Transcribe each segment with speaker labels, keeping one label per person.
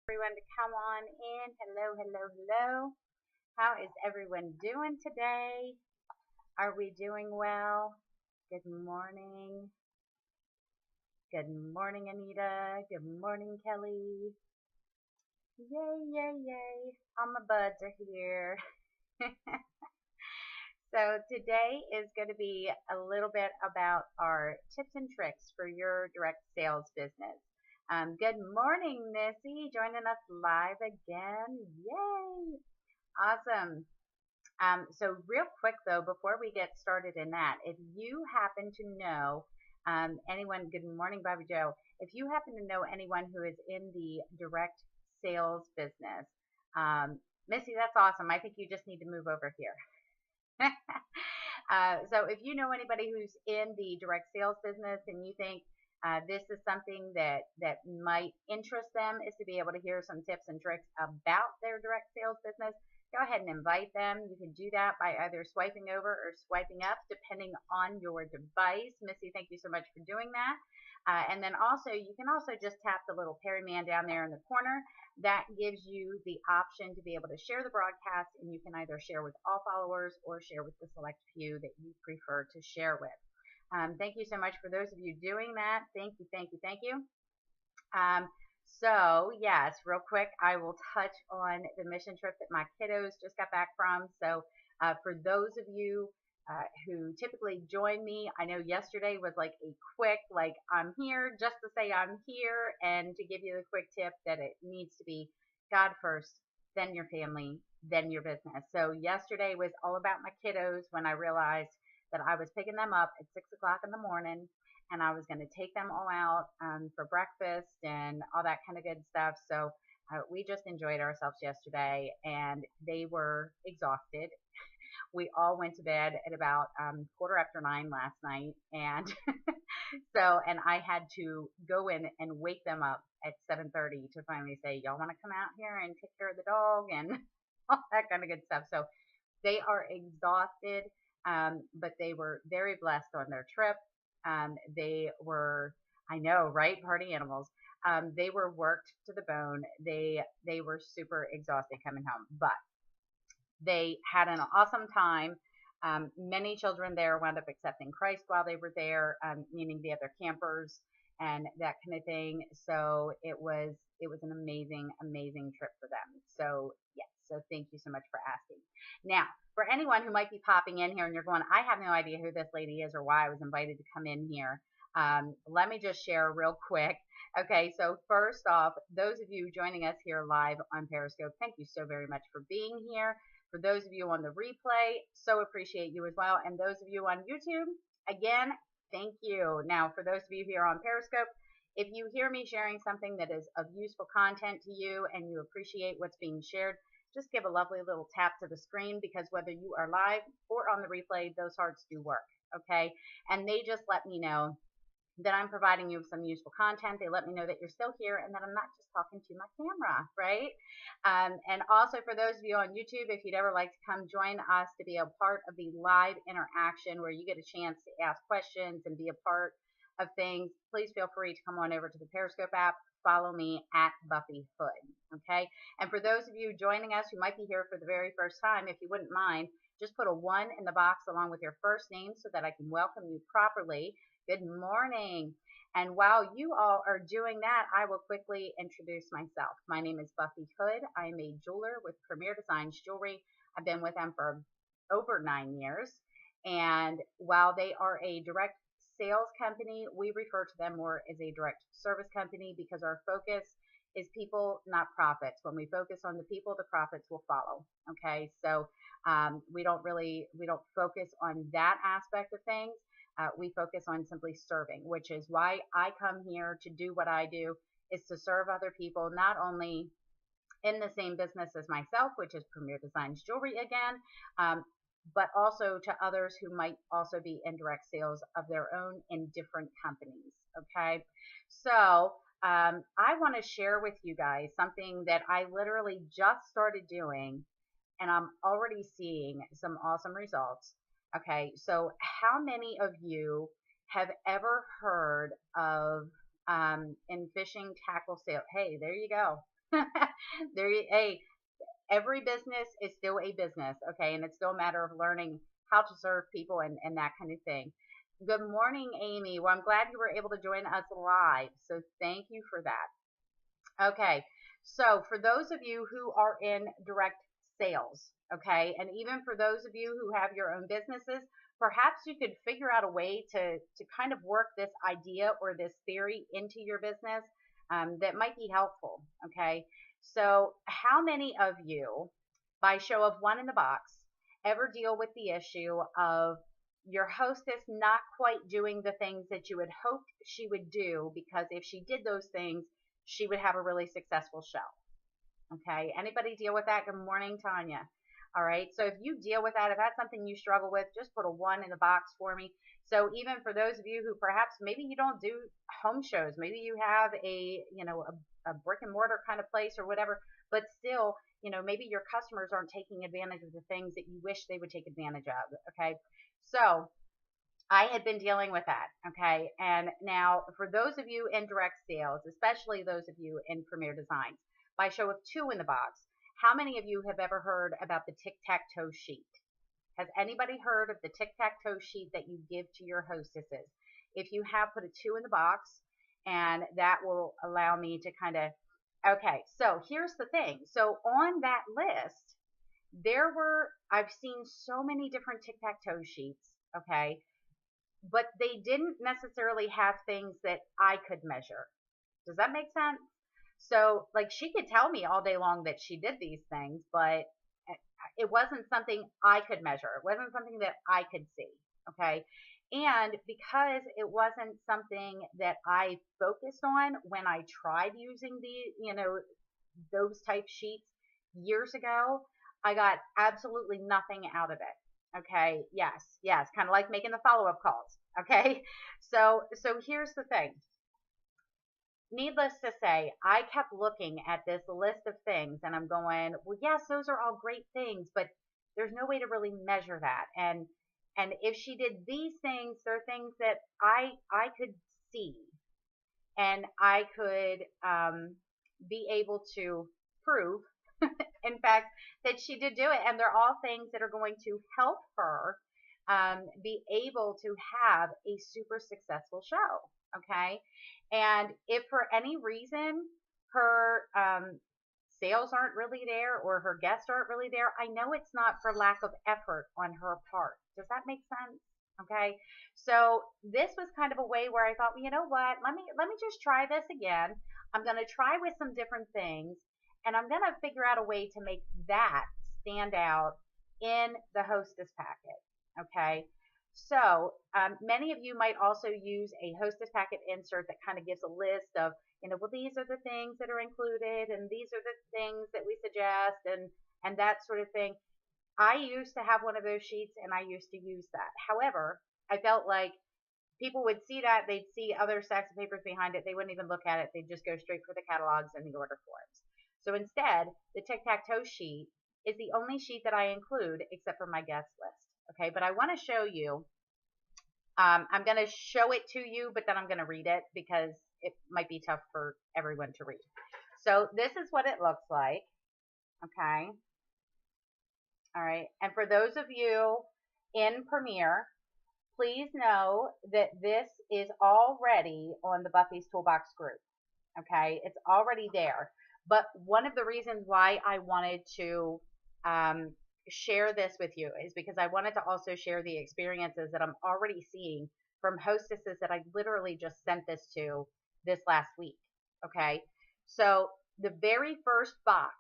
Speaker 1: Everyone to come on in. Hello, hello, hello. How is everyone doing today? Are we doing well? Good morning. Good morning, Anita. Good morning, Kelly. Yay, yay, yay. All my buds are here. So today is going to be a little bit about our tips and tricks for your direct sales business. Good morning, Missy, joining us live again. Yay! Awesome. So real quick though, before we get started in that, if you happen to know anyone, good morning, Bobby Joe. If you happen to know anyone who is in the direct sales business, Missy, that's awesome. I think you just need to move over here. So if you know anybody who's in the direct sales business and you think this is something that might interest them, is to be able to hear some tips and tricks about their direct sales business, go ahead and invite them. You can do that by either swiping over or swiping up, depending on your device. Missy, thank you so much for doing that. And then also, you can also just tap the little Perry man down there in the corner. That gives you the option to be able to share the broadcast, and you can either share with all followers or share with the select few that you prefer to share with. Thank you so much for those of you doing that. Thank you, thank you, thank you. So yes, real quick, I will touch on the mission trip that my kiddos just got back from. So for those of you who typically join me, I know yesterday was like a quick, like I'm here just to say I'm here and to give you the quick tip that it needs to be God first, then your family, then your business. So yesterday was all about my kiddos when I realized that I was picking them up at 6 o'clock in the morning and I was going to take them all out for breakfast and all that kind of good stuff. So we just enjoyed ourselves yesterday and they were exhausted. We all went to bed at about 9:15 last night. And and I had to go in and wake them up at 7:30 to finally say, y'all want to come out here and take care of the dog and all that kind of good stuff. So they are exhausted, but they were very blessed on their trip. They were, I know, right? Party animals. They were worked to the bone. They were super exhausted coming home, but they had an awesome time. Many children there wound up accepting Christ while they were there, meaning the other campers and that kind of thing. So it was an amazing, amazing trip for them. So yes, so thank you so much for asking. Now, for anyone who might be popping in here and you're going, I have no idea who this lady is or why I was invited to come in here. Let me just share real quick. Okay, so first off, those of you joining us here live on Periscope, thank you so very much for being here. For those of you on the replay, so appreciate you as well. And those of you on YouTube, again, thank you. Now, for those of you here on Periscope, if you hear me sharing something that is of useful content to you and you appreciate what's being shared, just give a lovely little tap to the screen, because whether you are live or on the replay, those hearts do work, okay? And they just let me know that I'm providing you with some useful content. They let me know that you're still here and that I'm not just talking to my camera, right? And also for those of you on YouTube, if you'd ever like to come join us to be a part of the live interaction where you get a chance to ask questions and be a part of things, please feel free to come on over to the Periscope app. Follow me at Buffy Hood, okay? And for those of you joining us who might be here for the very first time, if you wouldn't mind, just put a 1 in the box along with your first name so that I can welcome you properly. Good morning. And while you all are doing that, I will quickly introduce myself. My name is Buffy Hood. I am a jeweler with Premier Designs Jewelry. I've been with them for over 9 years. And while they are a direct sales company, we refer to them more as a direct service company because our focus is people, not profits. When we focus on the people, the profits will follow. Okay, so we don't focus on that aspect of things. We focus on simply serving, which is why I come here to do what I do, is to serve other people, not only in the same business as myself, which is Premier Designs Jewelry again, but also to others who might also be in direct sales of their own in different companies. Okay, so I want to share with you guys something that I literally just started doing, and I'm already seeing some awesome results. Okay, so how many of you have ever heard of in fishing tackle sale? Hey, there you go. Hey, every business is still a business, okay? And it's still a matter of learning how to serve people and that kind of thing. Good morning, Amy. Well, I'm glad you were able to join us live. So thank you for that. Okay. So for those of you who are in direct sales, okay, and even for those of you who have your own businesses, perhaps you could figure out a way to kind of work this idea or this theory into your business that might be helpful. Okay. So how many of you, by show of one in the box, ever deal with the issue of your hostess not quite doing the things that you had hoped she would do, because if she did those things, she would have a really successful show? Okay. Anybody deal with that? Good morning, Tanya. All right. So if you deal with that, if that's something you struggle with, just put a one in the box for me. So even for those of you who perhaps maybe you don't do home shows, maybe you have a brick and mortar kind of place or whatever, but still, maybe your customers aren't taking advantage of the things that you wish they would take advantage of. Okay. So I had been dealing with that. Okay. And now for those of you in direct sales, especially those of you in Premier Designs, by show of two in the box, how many of you have ever heard about the tic-tac-toe sheet? Has anybody heard of the tic-tac-toe sheet that you give to your hostesses? If you have, put a two in the box, and that will allow me to kind of, okay, so here's the thing. So on that list, I've seen so many different tic-tac-toe sheets, okay, but they didn't necessarily have things that I could measure. Does that make sense? So, like, she could tell me all day long that she did these things, but it wasn't something I could measure. It wasn't something that I could see. Okay. And because it wasn't something that I focused on when I tried using those type sheets years ago, I got absolutely nothing out of it. Okay. Yes. Yes. Kind of like making the follow-up calls. Okay. So here's the thing. Needless to say, I kept looking at this list of things and I'm going, well, yes, those are all great things, but there's no way to really measure that. And if she did these things, they're things that I could see and I could be able to prove, in fact, that she did do it. And they're all things that are going to help her be able to have a super successful show. Okay. And if for any reason her sales aren't really there or her guests aren't really there, I know it's not for lack of effort on her part. Does that make sense? Okay. So this was kind of a way where I thought, well, you know what? Let me just try this again. I'm going to try with some different things and I'm going to figure out a way to make that stand out in the hostess packet. Okay. So many of you might also use a hostess packet insert that kind of gives a list of, well, these are the things that are included and these are the things that we suggest and that sort of thing. I used to have one of those sheets and I used to use that. However, I felt like people would see that, they'd see other stacks of papers behind it, they wouldn't even look at it, they'd just go straight for the catalogs and the order forms. So instead, the tic-tac-toe sheet is the only sheet that I include except for my guest list. Okay, but I want to show you. I'm going to show it to you, but then I'm going to read it because it might be tough for everyone to read. So this is what it looks like. Okay. All right. And for those of you in Premiere, please know that this is already on the Buffy's Toolbox group. Okay. It's already there. But one of the reasons why I wanted to share this with you is because I wanted to also share the experiences that I'm already seeing from hostesses that I literally just sent this to this last week. Okay. So the very first box,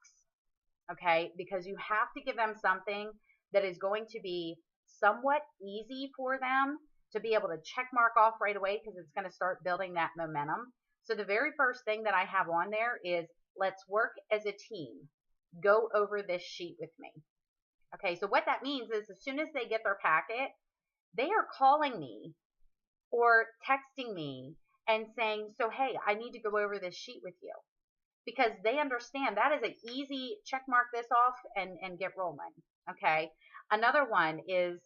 Speaker 1: okay, because you have to give them something that is going to be somewhat easy for them to be able to check mark off right away because it's going to start building that momentum. So the very first thing that I have on there is, let's work as a team. Go over this sheet with me. Okay, so what that means is as soon as they get their packet, they are calling me or texting me and saying, so, hey, I need to go over this sheet with you. Because they understand that is an easy check mark this off and get rolling. Okay, another one is,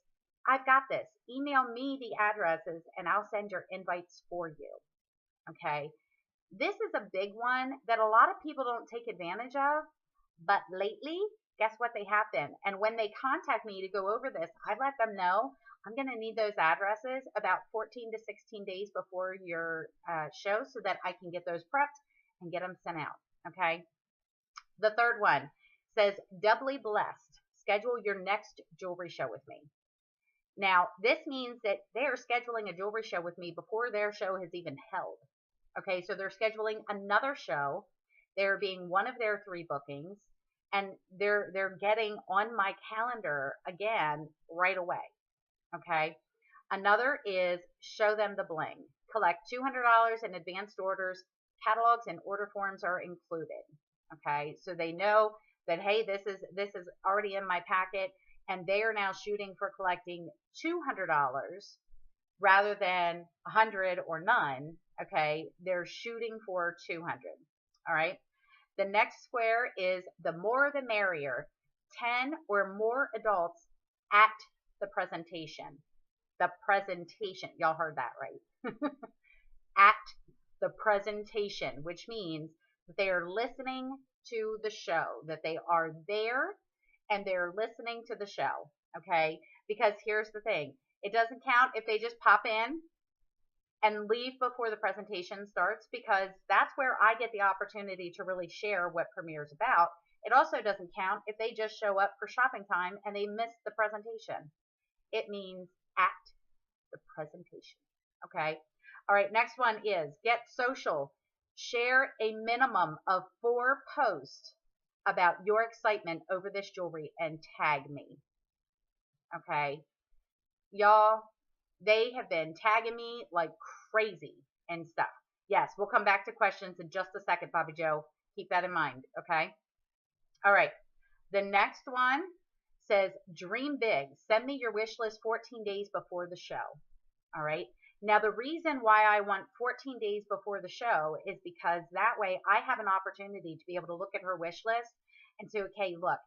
Speaker 1: I've got this. Email me the addresses and I'll send your invites for you. Okay, This is a big one that a lot of people don't take advantage of, but lately, guess what, they have been. And when they contact me to go over this, I let them know I'm going to need those addresses about 14 to 16 days before your show so that I can get those prepped and get them sent out. Okay. The third one says, doubly blessed. Schedule your next jewelry show with me. Now, this means that they are scheduling a jewelry show with me before their show has even held. Okay, so they're scheduling another show. They're being one of their 3 bookings, and they're getting on my calendar again right away. Okay. Another is show them the bling. Collect $200 in advanced orders. Catalogs and order forms are included. Okay, so they know that, hey, this is already in my packet, and they are now shooting for collecting $200 rather than 100 or none. Okay, they're shooting for 200. All right. The next square is the more the merrier. 10 or more adults at the presentation. The presentation. Y'all heard that right. At the presentation, which means that they are listening to the show, that they are there and they're listening to the show. Okay. Because here's the thing. It doesn't count if they just pop in and leave before the presentation starts, because that's where I get the opportunity to really share what Premiere is about. It also doesn't count if they just show up for shopping time and they miss the presentation. It means at the presentation. Okay. All right. Next one is get social. Share a minimum of 4 posts about your excitement over this jewelry and tag me. Okay. Y'all, they have been tagging me like crazy and stuff. Yes, we'll come back to questions in just a second, Bobby Joe. Keep that in mind, okay? All right. The next one says, dream big. Send me your wish list 14 days before the show. All right. Now, the reason why I want 14 days before the show is because that way I have an opportunity to be able to look at her wish list and say, okay, look,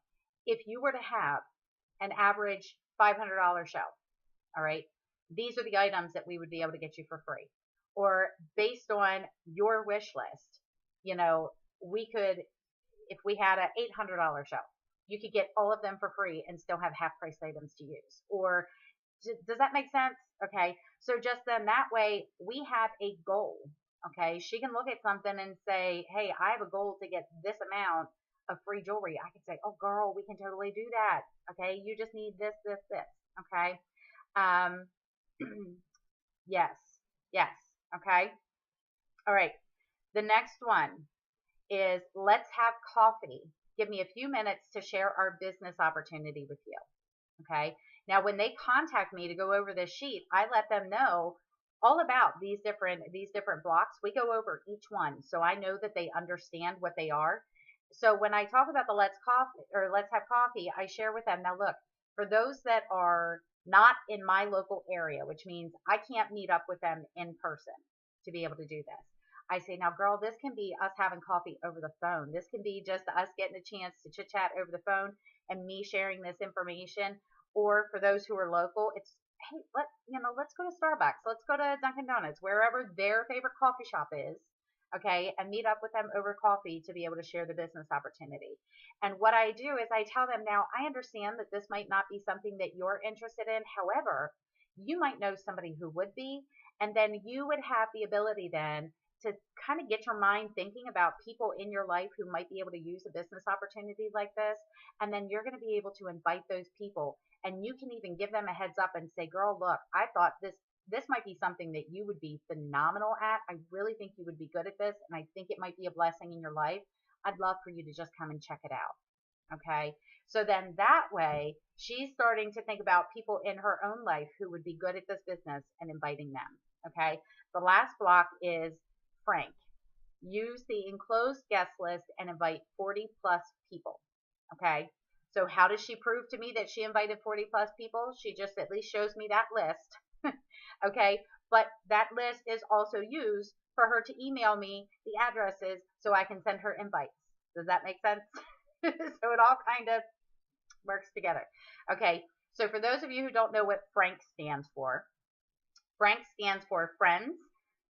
Speaker 1: if you were to have an average $500 show, all right, these are the items that we would be able to get you for free. Or based on your wish list, you know, we could, if we had an $800 show, you could get all of them for free and still have half price items to use. Or does that make sense? Okay. So just then that way we have a goal. Okay. She can look at something and say, hey, I have a goal to get this amount of free jewelry. I can say, oh girl, we can totally do that. Okay. You just need this, this, this. Okay. Yes. Yes. Okay. All right. The next one is let's have coffee. Give me a few minutes to share our business opportunity with you. Okay. Now, when they contact me to go over this sheet, I let them know all about these different blocks. We go over each one, so I know that they understand what they are. So when I talk about the let's have coffee, I share with them, now look, for those that are not in my local area, which means I can't meet up with them in person to be able to do this. I say, now girl, this can be us having coffee over the phone. This can be just us getting a chance to chit chat over the phone and me sharing this information. Or for those who are local, it's, hey, let's go to Starbucks. Let's go to Dunkin' Donuts, wherever their favorite coffee shop is. Okay. And meet up with them over coffee to be able to share the business opportunity. And what I do is I tell them, now I understand that this might not be something that you're interested in. However, you might know somebody who would be, and then you would have the ability then to kind of get your mind thinking about people in your life who might be able to use a business opportunity like this. And then you're going to be able to invite those people, and you can even give them a heads up and say, girl, look, I thought this might be something that you would be phenomenal at. I really think you would be good at this, and I think it might be a blessing in your life. I'd love for you to just come and check it out. Okay. So then that way she's starting to think about people in her own life who would be good at this business and inviting them. Okay. The last block is Frank. Use the enclosed guest list and invite 40 plus people. Okay. So how does she prove to me that she invited 40 plus people? She just at least shows me that list. Okay. But that list is also used for her to email me the addresses so I can send her invites. Does that make sense? So it all kind of works together. Okay. So for those of you who don't know what Frank stands for friends,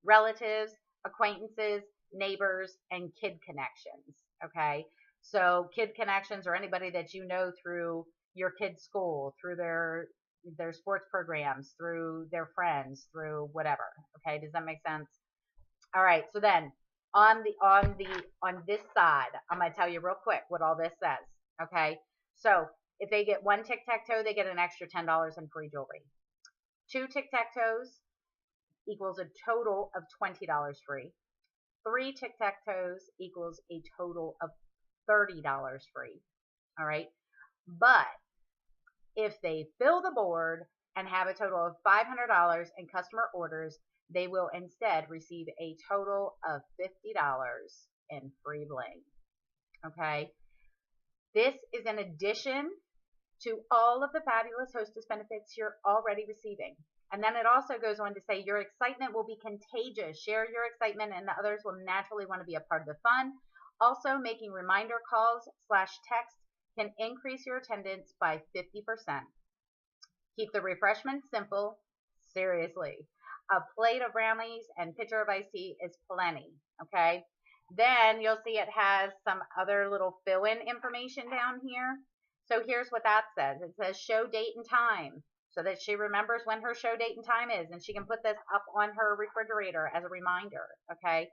Speaker 1: relatives, acquaintances, neighbors, and kid connections. Okay. So kid connections are anybody that you know through your kid's school, through their sports programs, through their friends, through whatever. Okay. Does that make sense? All right. So then on this side, I'm going to tell you real quick what all this says. Okay. So if they get one tic-tac-toe, they get an extra $10 in free jewelry. Two tic-tac-toes equals a total of $20 free. Three tic-tac-toes equals a total of $30 free. All right. But if they fill the board and have a total of $500 in customer orders, they will instead receive a total of $50 in free bling. Okay. This is in addition to all of the fabulous hostess benefits you're already receiving. And then it also goes on to say your excitement will be contagious. Share your excitement and others will naturally want to be a part of the fun. Also, making reminder calls/text can increase your attendance by 50%. Keep the refreshments simple. Seriously. A plate of brownies and pitcher of iced tea is plenty. Okay. Then you'll see it has some other little fill-in information down here. So here's what that says. It says show date and time so that she remembers when her show date and time is, and she can put this up on her refrigerator as a reminder. Okay.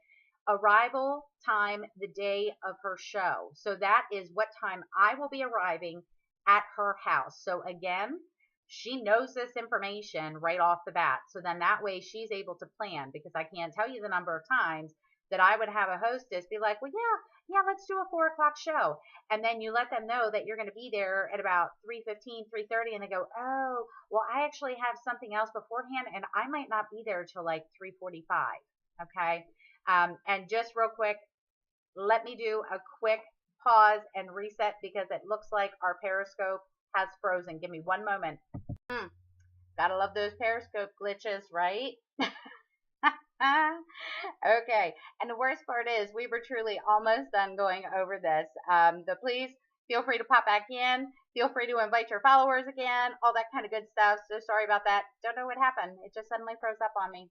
Speaker 1: Arrival time the day of her show. So that is what time I will be arriving at her house. So again, she knows this information right off the bat. So then that way she's able to plan, because I can't tell you the number of times that I would have a hostess be like, well, yeah, let's do a 4 o'clock show. And then you let them know that you're going to be there at about 3:15, 3:30. And they go, oh, well, I actually have something else beforehand and I might not be there till like 3:45. Okay. And just real quick, let me do a quick pause and reset because it looks like our Periscope has frozen. Give me one moment. Gotta love those Periscope glitches, right? Okay. And the worst part is we were truly almost done going over this. But please feel free to pop back in. Feel free to invite your followers again, all that kind of good stuff. So sorry about that. Don't know what happened. It just suddenly froze up on me.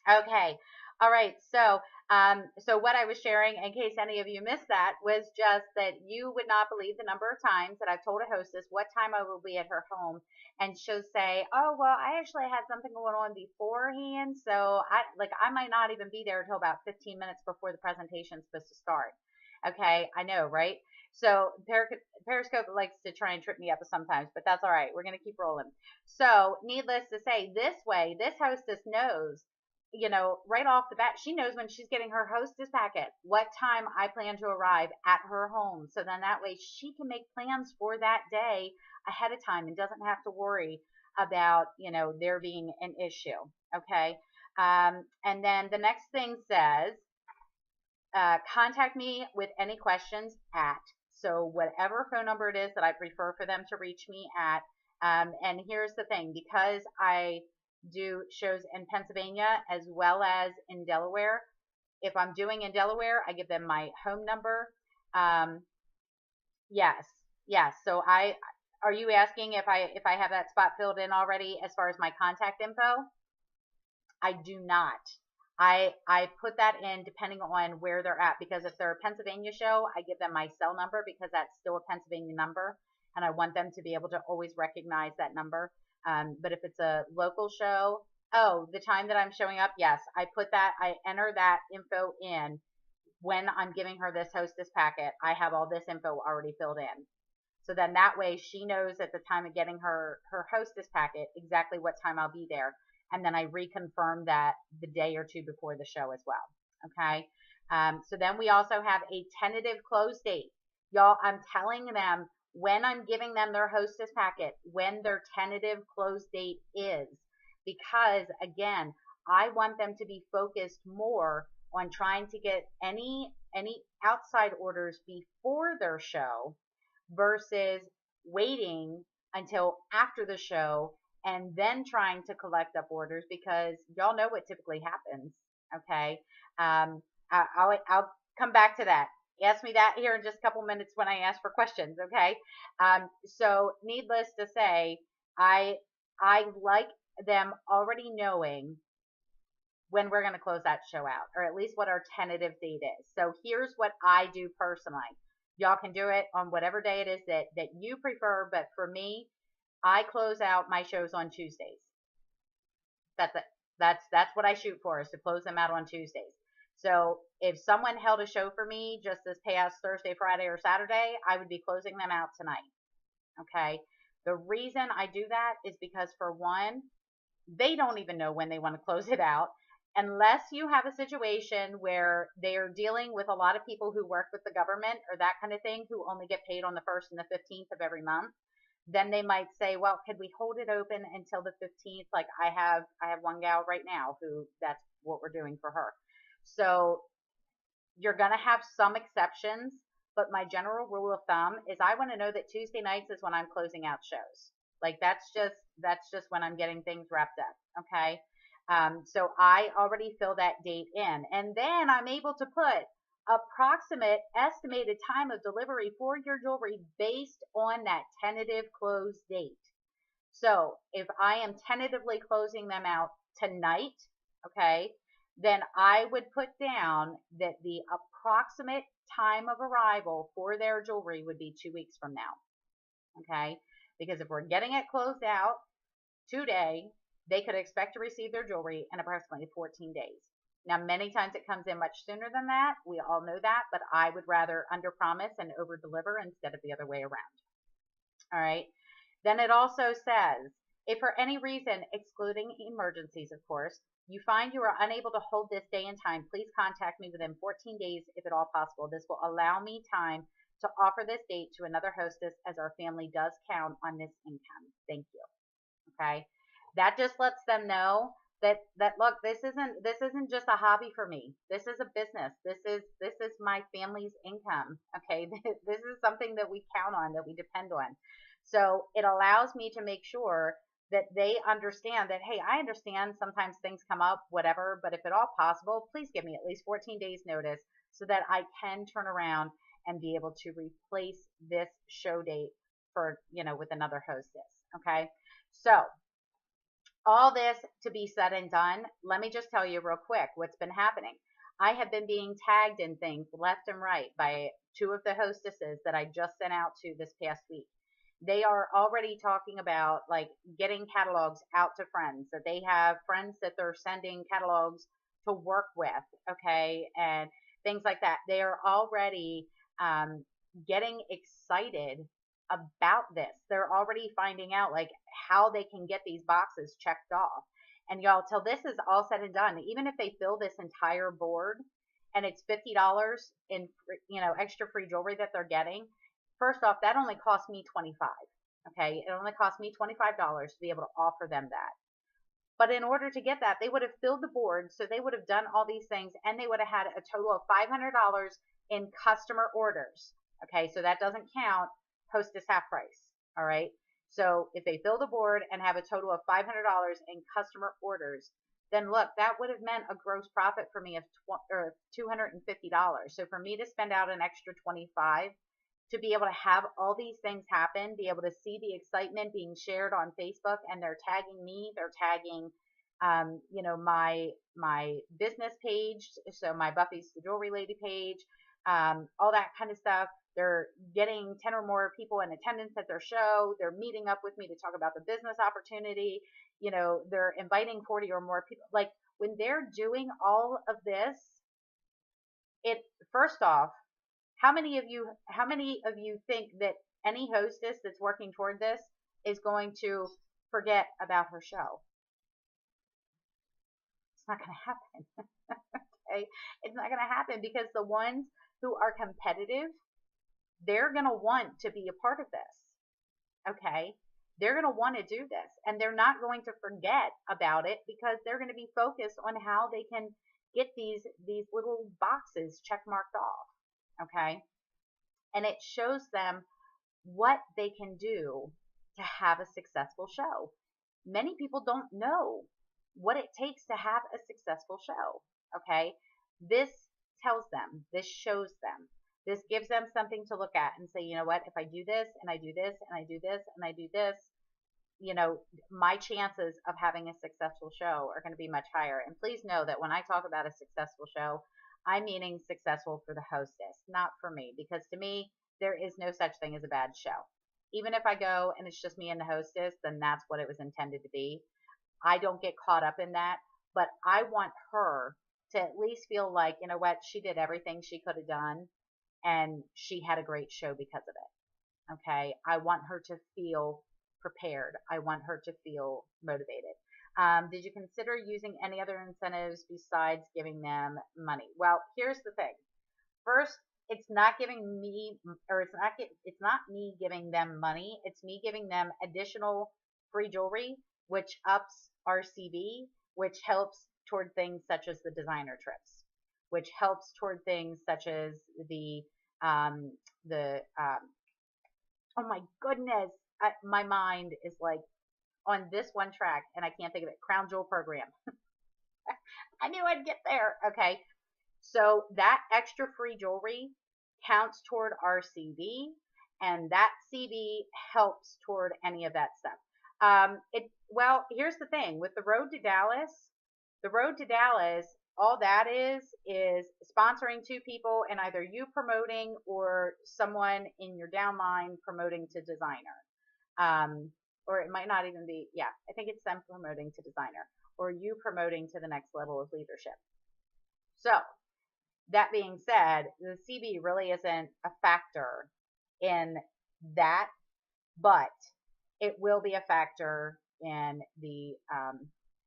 Speaker 1: Okay. All right. So what I was sharing, in case any of you missed that, was just that you would not believe the number of times that I've told a hostess what time I will be at her home, and she'll say, "Oh, well, I actually had something going on beforehand, so I might not even be there until about 15 minutes before the presentation's supposed to start." Okay, I know, right? So Periscope likes to try and trip me up sometimes, but that's all right. We're gonna keep rolling. So, needless to say, this way, this hostess knows, right off the bat, she knows when she's getting her hostess packet, what time I plan to arrive at her home. So then that way she can make plans for that day ahead of time and doesn't have to worry about, there being an issue. Okay. And then the next thing says, contact me with any questions at, so whatever phone number it is that I prefer for them to reach me at. And here's the thing, because I do shows in Pennsylvania as well as in Delaware. If I'm doing in Delaware, I give them my home number. Yes. So are you asking if I have that spot filled in already as far as my contact info? I do not. I put that in depending on where they're at, because if they're a Pennsylvania show, I give them my cell number because that's still a Pennsylvania number, and I want them to be able to always recognize that number. But if it's a local show, the time that I'm showing up, yes, I enter that info in when I'm giving her this hostess packet. I have all this info already filled in. So then that way she knows at the time of getting her hostess packet exactly what time I'll be there. And then I reconfirm that the day or two before the show as well. Okay. So then we also have a tentative close date. Y'all, I'm telling them when I'm giving them their hostess packet, when their tentative close date is, because again, I want them to be focused more on trying to get any outside orders before their show versus waiting until after the show and then trying to collect up orders, because y'all know what typically happens. Okay. I'll come back to that. Ask me that here in just a couple minutes when I ask for questions. Okay. So needless to say, I like them already knowing when we're going to close that show out, or at least what our tentative date is. So here's what I do personally. Y'all can do it on whatever day it is that you prefer, but for me, I close out my shows on Tuesdays. That's it. That's what I shoot for, is to close them out on Tuesdays. So if someone held a show for me just this past Thursday, Friday, or Saturday, I would be closing them out tonight. Okay. The reason I do that is because, for one, they don't even know when they want to close it out, unless you have a situation where they are dealing with a lot of people who work with the government or that kind of thing, who only get paid on the 1st and the 15th of every month. Then they might say, well, could we hold it open until the 15th? Like I have one gal right now who that's what we're doing for her. So you're going to have some exceptions, but my general rule of thumb is I want to know that Tuesday nights is when I'm closing out shows. Like that's just when I'm getting things wrapped up. Okay. So I already fill that date in, and then I'm able to put approximate estimated time of delivery for your jewelry based on that tentative close date. So if I am tentatively closing them out tonight, okay, then I would put down that the approximate time of arrival for their jewelry would be 2 weeks from now. Okay, because if we're getting it closed out today, they could expect to receive their jewelry in approximately 14 days. Now, many times it comes in much sooner than that. We all know that, but I would rather under promise and over deliver instead of the other way around. All right. Then it also says, if for any reason, excluding emergencies, of course, you find you are unable to hold this day and time, please contact me within 14 days if at all possible. This will allow me time to offer this date to another hostess, as our family does count on this income. Thank you. Okay. That just lets them know that look, this isn't just a hobby for me. This is a business. This is my family's income. Okay. This is something that we count on, that we depend on. So it allows me to make sure that they understand that, hey, I understand sometimes things come up, whatever, but if at all possible, please give me at least 14 days notice so that I can turn around and be able to replace this show date for, with another hostess. Okay. So all this to be said and done, let me just tell you real quick what's been happening. I have been being tagged in things left and right by 2 of the hostesses that I just sent out to this past week. They are already talking about like getting catalogs out to friends, that they have friends that they're sending catalogs to work with, okay, and things like that. They are already getting excited about this. They're already finding out like how they can get these boxes checked off. And y'all, till this is all said and done, even if they fill this entire board and it's $50 in, extra free jewelry that they're getting, first off, that only cost me $25. Okay. It only cost me $25 to be able to offer them that. But in order to get that, they would have filled the board. So they would have done all these things, and they would have had a total of $500 in customer orders. Okay. So that doesn't count hostess half price. All right. So if they fill the board and have a total of $500 in customer orders, then look, that would have meant a gross profit for me of $250. So for me to spend out an extra $25 to be able to have all these things happen, be able to see the excitement being shared on Facebook, and they're tagging me, they're tagging, my business page. So my Buffy's the Jewelry Lady page, all that kind of stuff. They're getting 10 or more people in attendance at their show. They're meeting up with me to talk about the business opportunity. They're inviting 40 or more people. Like when they're doing all of this, first off, how many of you think that any hostess that's working toward this is going to forget about her show? It's not going to happen. Okay? It's not going to happen, because the ones who are competitive, they're going to want to be a part of this. Okay? They're going to want to do this, and they're not going to forget about it, because they're going to be focused on how they can get these little boxes check marked off. Okay? And it shows them what they can do to have a successful show. Many people don't know what it takes to have a successful show. Okay? This tells them, this shows them, this gives them something to look at and say, you know what, if I do this and I do this and I do this and I do this, you know, my chances of having a successful show are going to be much higher. And please know that when I talk about a successful show, I'm meaning successful for the hostess, not for me, because to me, there is no such thing as a bad show. Even if I go and it's just me and the hostess, then that's what it was intended to be. I don't get caught up in that, but I want her to at least feel like, you know what, she did everything she could have done and she had a great show because of it. Okay. I want her to feel prepared. I want her to feel motivated. Did you consider using any other incentives besides giving them money? Well, here's the thing. First, it's not giving me, or it's not me giving them money. It's me giving them additional free jewelry, which ups our CV, which helps toward things such as the designer trips, which helps toward things such as um, the oh my goodness, my mind is like on this one track and I can't think of it. Crown Jewel program. I knew I'd get there. Okay. So that extra free jewelry counts toward our CV, and that CV helps toward any of that stuff. Well, here's the thing with the road to Dallas, all that is sponsoring two people and either you promoting or someone in your downline promoting to designer. Or it might not even be, yeah, I think it's them promoting to designer or you promoting to the next level of leadership. So that being said, the CB really isn't a factor in that, but it will be a factor in the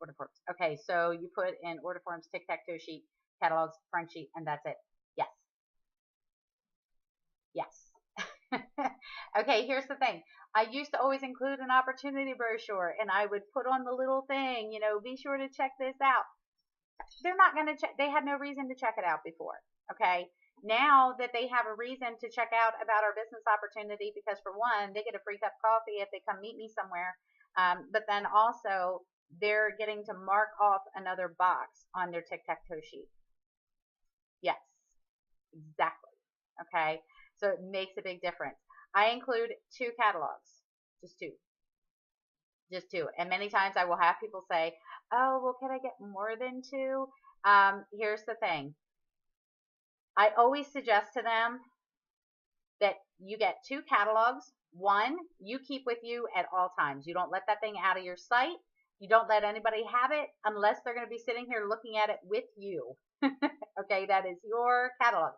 Speaker 1: order forms. Okay, so you put in order forms, tic-tac-toe sheet, catalogs, front sheet, and that's it. Yes. Yes. Okay, here's the thing. I used to always include an opportunity brochure, and I would put on the little thing, you know, be sure to check this out. They're not going to check. They had no reason to check it out before. Okay. Now that they have a reason to check out about our business opportunity, because for one, they get a free cup of coffee if they come meet me somewhere. But then also they're getting to mark off another box on their tic-tac-toe sheet. Yes, exactly. Okay. So it makes a big difference. I include 2 catalogs, just 2. Just 2. And many times I will have people say, oh, well, can I get more than 2? Here's the thing. I always suggest to them that you get 2 catalogs. One, you keep with you at all times. You don't let that thing out of your sight. You don't let anybody have it unless they're going to be sitting here looking at it with you. Okay, that is your catalog.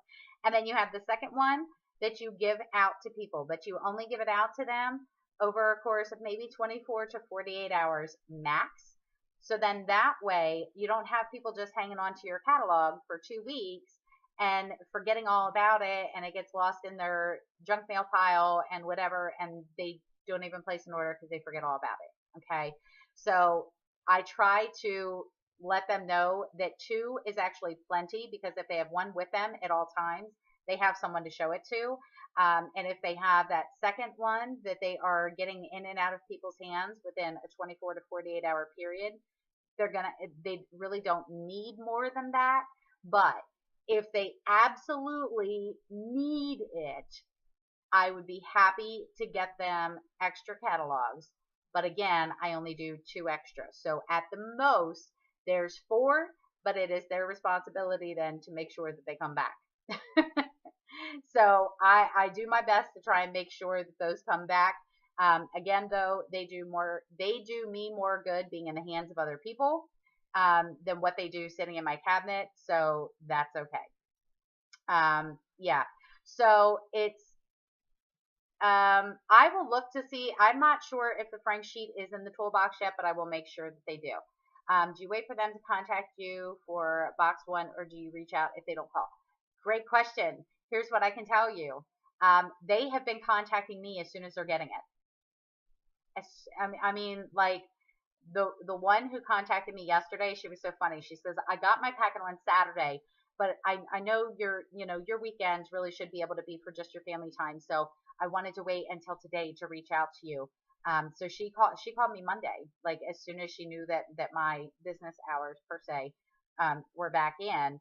Speaker 1: And then you have the second one that you give out to people, but you only give it out to them over a course of maybe 24 to 48 hours max. So then that way you don't have people just hanging on to your catalog for 2 weeks and forgetting all about it and it gets lost in their junk mail pile and whatever, and they don't even place an order because they forget all about it. Okay. So I try to let them know that 2 is actually plenty, because if they have 1 with them at all times, they have someone to show it to. And if they have that second one that they are getting in and out of people's hands within a 24 to 48 hour period, they really don't need more than that. But if they absolutely need it, I would be happy to get them extra catalogs. But again, I only do 2 extra. So at the most, there's 4, but it is their responsibility then to make sure that they come back. So I do my best to try and make sure that those come back. Again, though, they do me more good being in the hands of other people than what they do sitting in my cabinet. So that's okay. Yeah. So it's, I will look to see, I'm not sure if the Frank sheet is in the toolbox yet, but I will make sure that they do. Do you wait for them to contact you for box 1, or do you reach out if they don't call? Great question. Here's what I can tell you. They have been contacting me as soon as they're getting it. I mean, like the one who contacted me yesterday, she was so funny. She says, I got my packet on Saturday, but I know your weekends really should be able to be for just your family time. So I wanted to wait until today to reach out to you. So she called me Monday, like as soon as she knew that my business hours per se were back in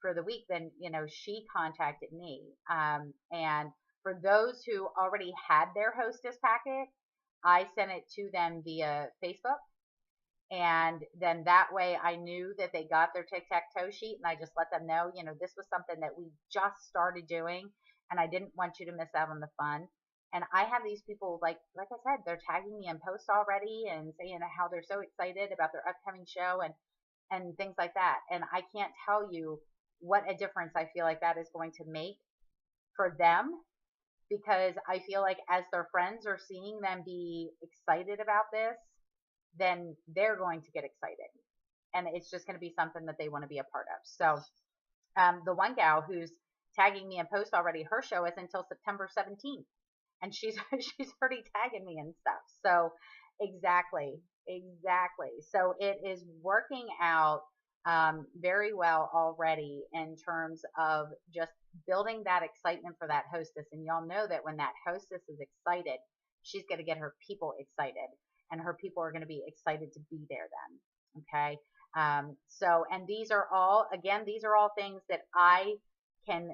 Speaker 1: for the week. Then she contacted me. And for those who already had their hostess packet, I sent it to them via Facebook. And then that way I knew that they got their tic-tac-toe sheet, and I just let them know, this was something that we just started doing and I didn't want you to miss out on the fun. And I have these people, like I said, they're tagging me in posts already and saying how they're so excited about their upcoming show and things like that. And I can't tell you what a difference I feel like that is going to make for them, because I feel like as their friends are seeing them be excited about this, then they're going to get excited. And it's just going to be something that they want to be a part of. So the one gal who's tagging me in post already, her show is until September 17th. And she's already tagging me and stuff. So exactly. So it is working out very well already in terms of just building that excitement for that hostess. And y'all know that when that hostess is excited, she's going to get her people excited, and her people are going to be excited to be there then. Okay. So, and these are all things that I can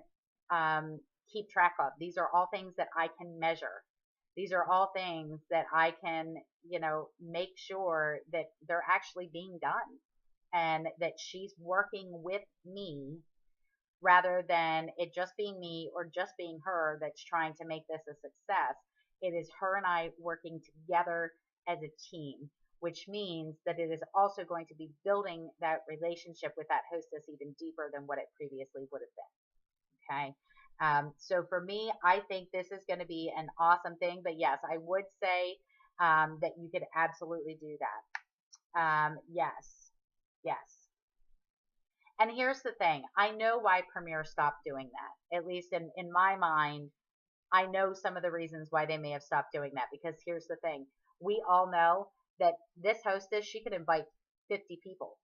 Speaker 1: keep track of. These are all things that I can measure. These are all things that I can, make sure that they're actually being done, and that she's working with me rather than it just being me or just being her that's trying to make this a success. It is her and I working together as a team, which means that it is also going to be building that relationship with that hostess even deeper than what it previously would have been. Okay. So for me, I think this is going to be an awesome thing. But yes, I would say that you could absolutely do that. Yes. And here's the thing. I know why Premiere stopped doing that. At least in my mind, I know some of the reasons why they may have stopped doing that. Because here's the thing. We all know that this hostess, she could invite 50 people.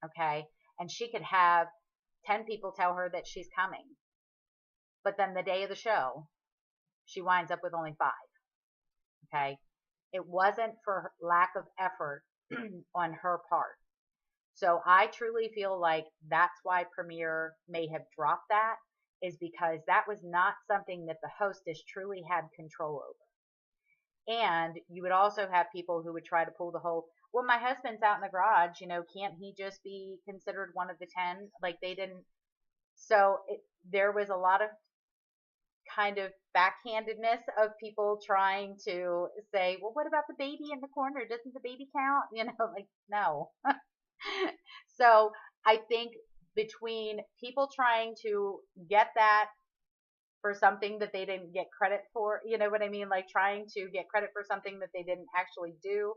Speaker 1: Okay. And she could have 10 people tell her that she's coming. But then the day of the show, she winds up with only 5. Okay. It wasn't for lack of effort on her part. So I truly feel like that's why Premiere may have dropped that, is because that was not something that the hostess truly had control over. And you would also have people who would try to pull the whole, well, my husband's out in the garage, can't he just be considered one of the 10? Like they didn't. So there was a lot of kind of backhandedness of people trying to say, well, what about the baby in the corner? Doesn't the baby count? Like, no. So I think between people trying to get that for something that they didn't get credit for, you know what I mean? Like trying to get credit for something that they didn't actually do.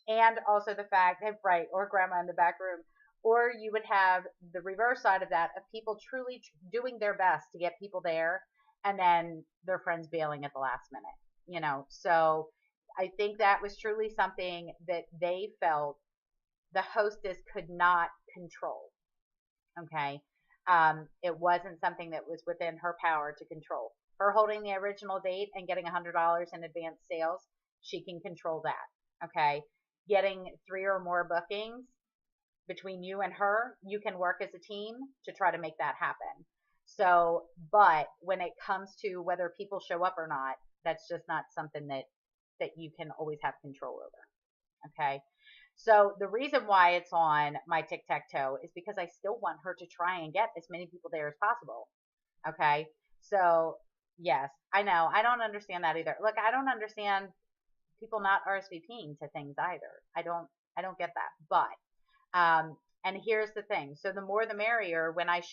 Speaker 1: And also the fact that, right, or grandma in the back room, or you would have the reverse side of that of people truly doing their best to get people there, and then their friends bailing at the last minute, So I think that was truly something that they felt the hostess could not control. Okay. It wasn't something that was within her power to control. Her holding the original date and getting $100 in advance sales, she can control that. Okay. Getting 3 or more bookings between you and her, you can work as a team to try to make that happen. So, but when it comes to whether people show up or not, that's just not something that you can always have control over. Okay. So the reason why it's on my tic-tac-toe is because I still want her to try and get as many people there as possible. Okay. So yes, I know. I don't understand that either. Look, I don't understand people not RSVPing to things either. I don't get that. But, and here's the thing. So the more the merrier when I share